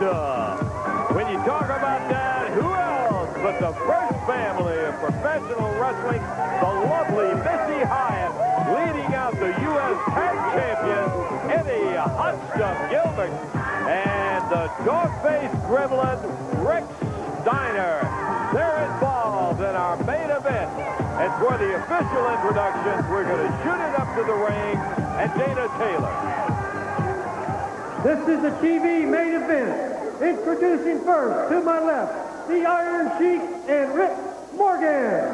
stuff. When you talk about that, who else but the first family of professional wrestling, the lovely Missy Hyatt, leading out the U.S. Tag Champions, Eddie Hot Stuff Gilbert, and the dog-faced gremlin, Rick Steiner. They're involved in our main event. And for the official introductions, we're going to shoot it up to the ring and Dana Taylor. This is the TV main event. Introducing first, to my left, the Iron Sheik and Rick Morgan.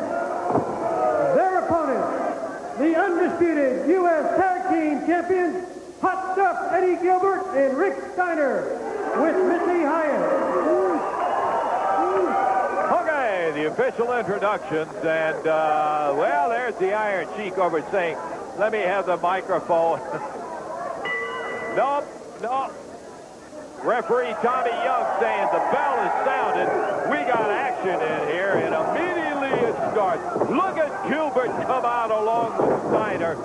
Their opponents, the undisputed U.S. Tag Team Champions, Hot Stuff Eddie Gilbert and Rick Steiner, with Missy Hyatt. Okay, the official introductions, and, well, there's the Iron Sheik over saying, let me have the microphone. Nope. Referee Tommy Young saying the bell is sounded. We got action in here, and immediately it starts. Look at Gilbert come out along with Steiner.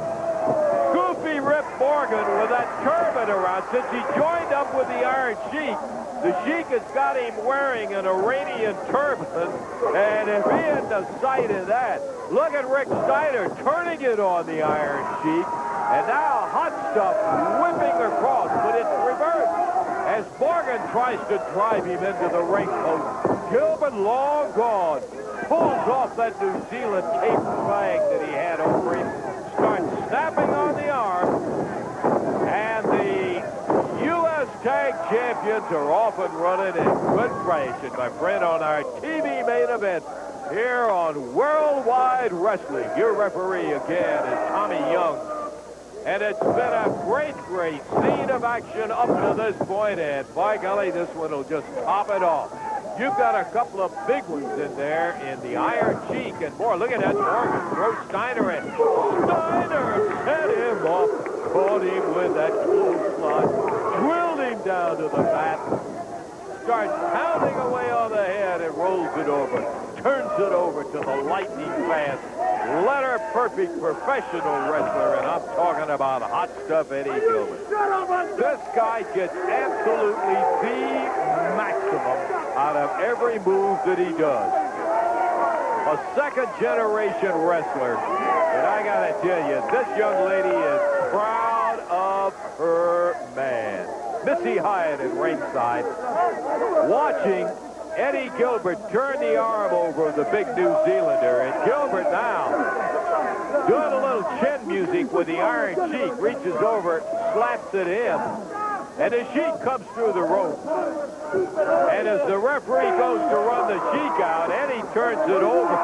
Goofy Rip Morgan with that turban around. Since he joined up with the Iron Sheik, the Sheik has got him wearing an Iranian turban, and if he hadn't a sight of that, look at Rick Steiner turning it on the Iron Sheik, and now Hot Stuff whipping across, but it's reversed. As Morgan tries to drive him into the ring post, Gilbert, long gone, pulls off that New Zealand cape flag that he had over him, starts snapping on the arm, and the U.S. Tag Champions are off and running in good fashion, my friend, on our TV main event here on Worldwide Wrestling. Your referee again is Tommy Young. And it's been a great scene of action up to this point, and by golly, this one will just top it off. You've got a couple of big ones in there in the Iron Sheik, and more. Look at that, Morgan throws Steiner in. Steiner set him off, caught him with that clothesline, drilled him down to the mat, starts pounding away on the head and rolls it over, turns it over to the lightning fast, letter-perfect professional wrestler, and I'm talking about Hot Stuff Eddie Gilbert. This guy gets absolutely the maximum out of every move that he does. A second-generation wrestler, and I gotta tell you, this young lady is proud of her man. Missy Hyatt at ringside, watching Eddie Gilbert turn the arm over the big New Zealander, and Gilbert now doing a little chin music with the Iron Sheik, reaches over, slaps at him, and the Sheik comes through the rope. And as the referee goes to run the Sheik out, Eddie turns it over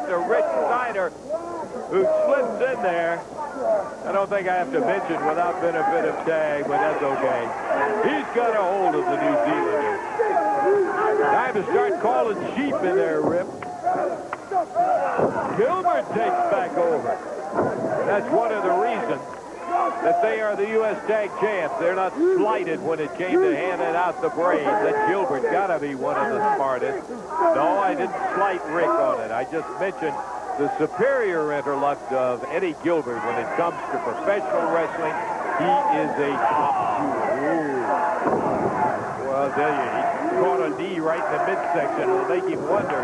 to Rick Steiner, who slips in there. I don't think I have to mention without benefit of tag, but that's okay. He's got a hold of the New Zealander. Time to start calling sheep in there, Rip. Gilbert takes back over. That's one of the reasons that they are the U.S. Tag Champs. They're not slighted when it came to handing out the brains. That Gilbert got to be one of the smartest. No, I didn't slight Rick on it. I just mentioned the superior intellect of Eddie Gilbert when it comes to professional wrestling. He is a top shooter. Well, I'll tell you, he caught a knee right in the midsection. It'll make him wonder.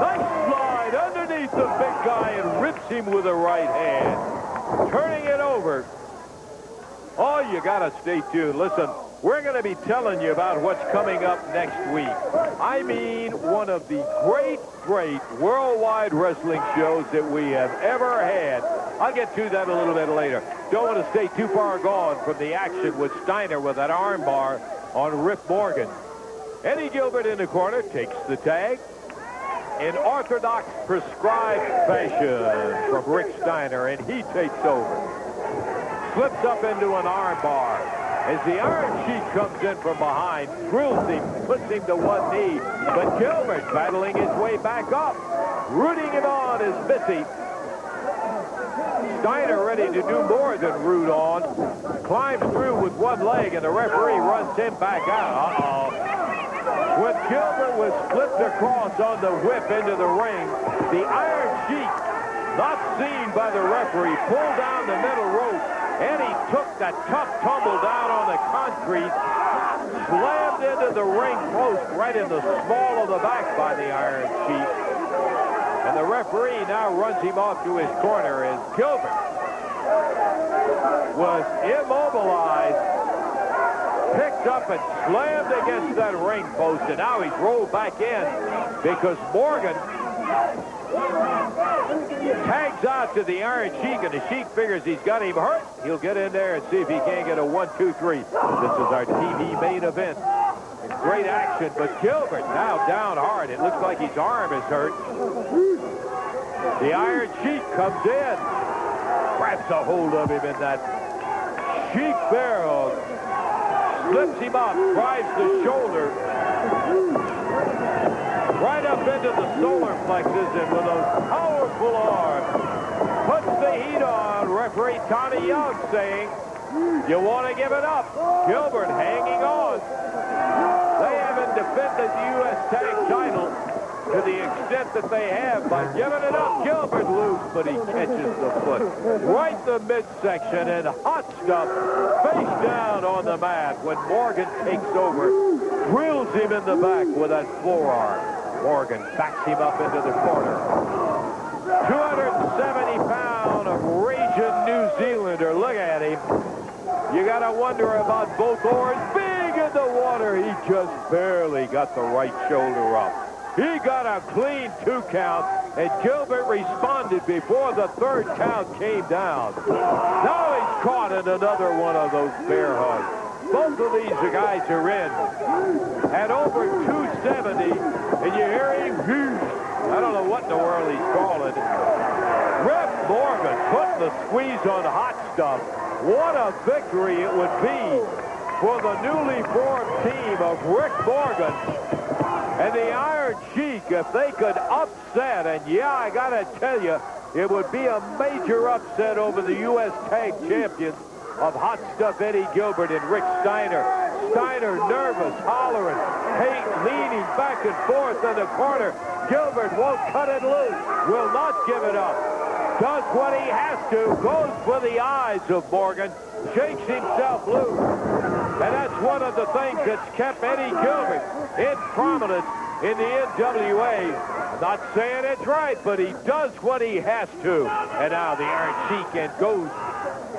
Nice slide underneath the big guy and rips him with a right hand. Turning it over. Oh, you got to stay tuned. Listen, we're going to be telling you about what's coming up next week. I mean, one of the great worldwide wrestling shows that we have ever had. I'll get to that a little bit later. Don't want to stay too far gone from the action with Steiner with that arm bar on Rip Morgan. Eddie Gilbert in the corner takes the tag in orthodox prescribed fashion from Rick Steiner, and he takes over. Slips up into an arm bar. As the Iron Sheik comes in from behind, drills him, puts him to one knee, but Gilbert battling his way back up. Rooting it on is Missy. Steiner ready to do more than root on. Climbs through with one leg, and the referee runs him back out. When Gilbert was flipped across on the whip into the ring, the Iron Sheik, not seen by the referee, pulled down the middle rope, Eddie took that tough tumble down on the concrete, slammed into the ring post right in the small of the back by the Iron Sheik. And the referee now runs him off to his corner as Gilbert was immobilized, picked up and slammed against that ring post, and now he's rolled back in because Morgan tags out to the Iron Sheik, and the Sheik figures he's got him hurt. He'll get in there and see if he can't get a 1, 2, 3. This is our TV main event. Great action, but Gilbert now down hard. It looks like his arm is hurt. The Iron Sheik comes in, grabs a hold of him in that Sheik bear hug, slips him up, drives the shoulder right up into the solar plexus, and with those powerful arms, puts the heat on. Referee Tommy Young saying, you want to give it up. Gilbert hanging on. They haven't defended the U.S. tag title to the extent that they have by giving it up. Gilbert loose, but he catches the foot right in the midsection, and hot stuff face down on the mat when Morgan takes over, drills him in the back with that forearm. Morgan backs him up into the corner. 270-pound raging New Zealander. Look at him. You got to wonder about both oars. Big in the water. He just barely got the right shoulder up. He got a clean 2 count, and Gilbert responded before the 3rd count came down. Now he's caught in another one of those bear hugs. Both of these guys are in at over 270, and you hear him, I don't know what in the world he's calling. Rip Morgan putting the squeeze on hot stuff. What a victory it would be for the newly formed team of Rick Morgan and the Iron Sheik if they could upset. And yeah, I gotta tell you, it would be a major upset over the U.S. Tag Champions of Hot Stuff Eddie Gilbert and Rick Steiner. Steiner nervous, hollering, Pate leaning back and forth in the corner. Gilbert won't cut it loose, will not give it up. Does what he has to, goes for the eyes of Morgan, shakes himself loose. And that's one of the things that's kept Eddie Gilbert in prominence in the NWA. Not saying it's right, but he does what he has to. And now the Iron Sheik and goes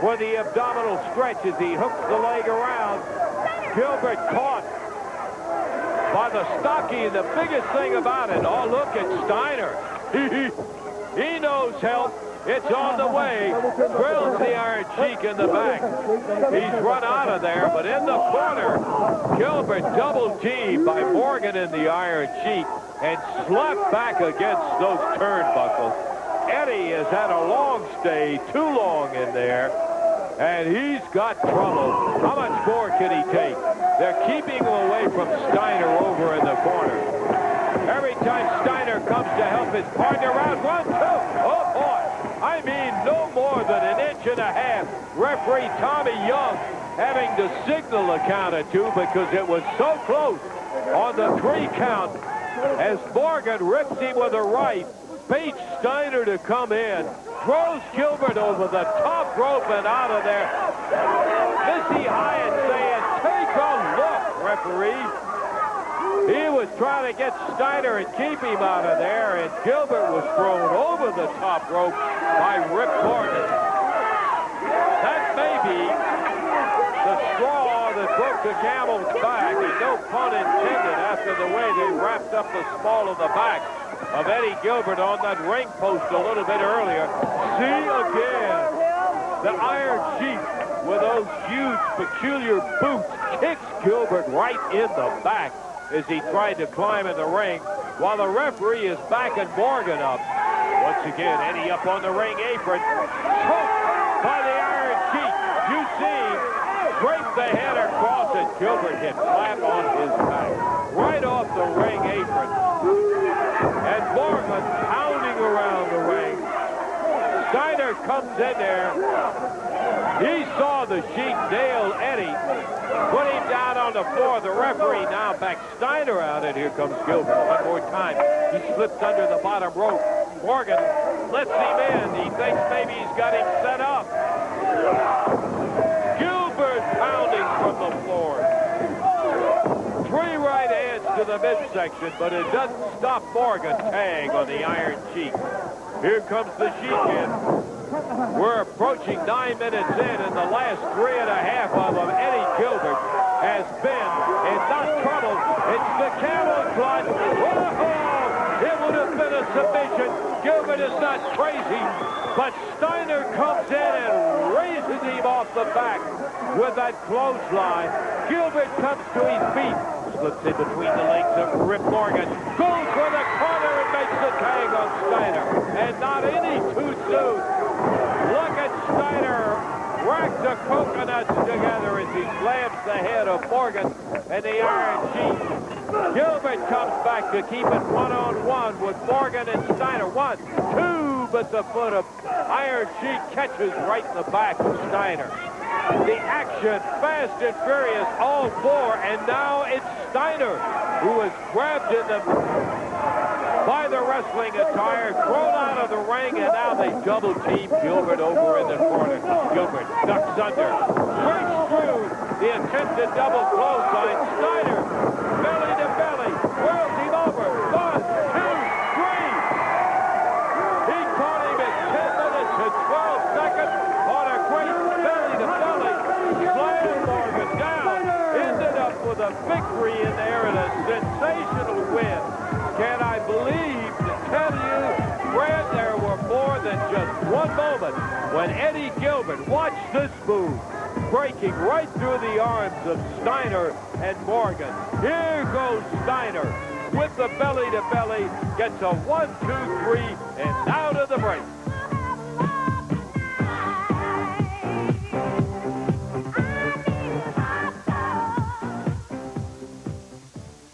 for the abdominal stretch as he hooks the leg around. Gilbert caught by the stocky, and the biggest thing about it, oh, look at Steiner. He knows help. It's on the way. Drills the Iron Sheik in the back. He's run out of there, but in the corner, Gilbert double teamed by Morgan and the Iron Sheik and slapped back against those turnbuckles. Eddie has had a long stay, too long in there, and he's got trouble. How much more can he take? They're keeping him away from Steiner over in the corner. Every time Steiner comes to help his partner out, 1, 2. Oh, boy. I mean, no more than an inch and a half. Referee Tommy Young having to signal a count of 2 because it was so close on the 3 count as Morgan rips him with a right, baits Steiner to come in, throws Gilbert over the top rope and out of there. Missy Hyatt saying, take a look, referee. He was trying to get Steiner and keep him out of there, and Gilbert was thrown over the top rope by Rip Morgan. That may be the straw that broke the camel's back, and no pun intended after the way they wrapped up the small of the back of Eddie Gilbert on that ring post a little bit earlier. See again, the Iron Sheik with those huge, peculiar boots kicks Gilbert right in the back as he tried to climb in the ring, while the referee is backing Morgan up. Once again, Eddie up on the ring apron, choked by the Iron Sheik. You see, scrape the head across, and Gilbert hit flat on his back, right off the ring apron. And Morgan pounding around the ring. Steiner comes in there. He saw the Sheik nail Eddie, put him down on the floor. The referee now backs Steiner out, and here comes Gilbert one more time. He slips under the bottom rope. Morgan lets him in. He thinks maybe he's got him set up. the floor. 3 right hands to the midsection, but it doesn't stop Morgan. Tag on the Iron Sheik. Here comes the Sheik in. We're approaching 9 minutes in, and the last 3.5 of them, Eddie Gilbert has been in not trouble. It's the camel clutch. Oh, it would have been a submission. Gilbert is not crazy, but Steiner comes in and raises him off the back with that clothesline. Gilbert comes to his feet, slips in between the legs of Rip Morgan, goes for the corner and makes the tag on Steiner, and not any too soon. Look at Steiner rack the coconuts together as he slams the head of Morgan and the Iron Sheik. Gilbert comes back to keep it one-on-one with Morgan and Steiner. 1, 2, but the foot of Iron Sheik catches right in the back of Steiner. The action, fast and furious, all 4, and now it's Steiner who is grabbed in the by the wrestling attire, thrown out of the ring, and now they double team Gilbert over in the corner. Gilbert ducks under, breaks through the attempted double clothesline. Steiner, belly to belly, whirls him over. 1, 2, 3. He caught him at 10 minutes and 12 seconds on a great belly to belly. Slammed Morgan down, ended up with a victory in there and a sensational win. Can I believe to tell you, Fred, there were more than just one moment when Eddie Gilbert, watch this move, breaking right through the arms of Steiner and Morgan. Here goes Steiner with the belly to belly, gets a 1, 2, 3, and out of the break.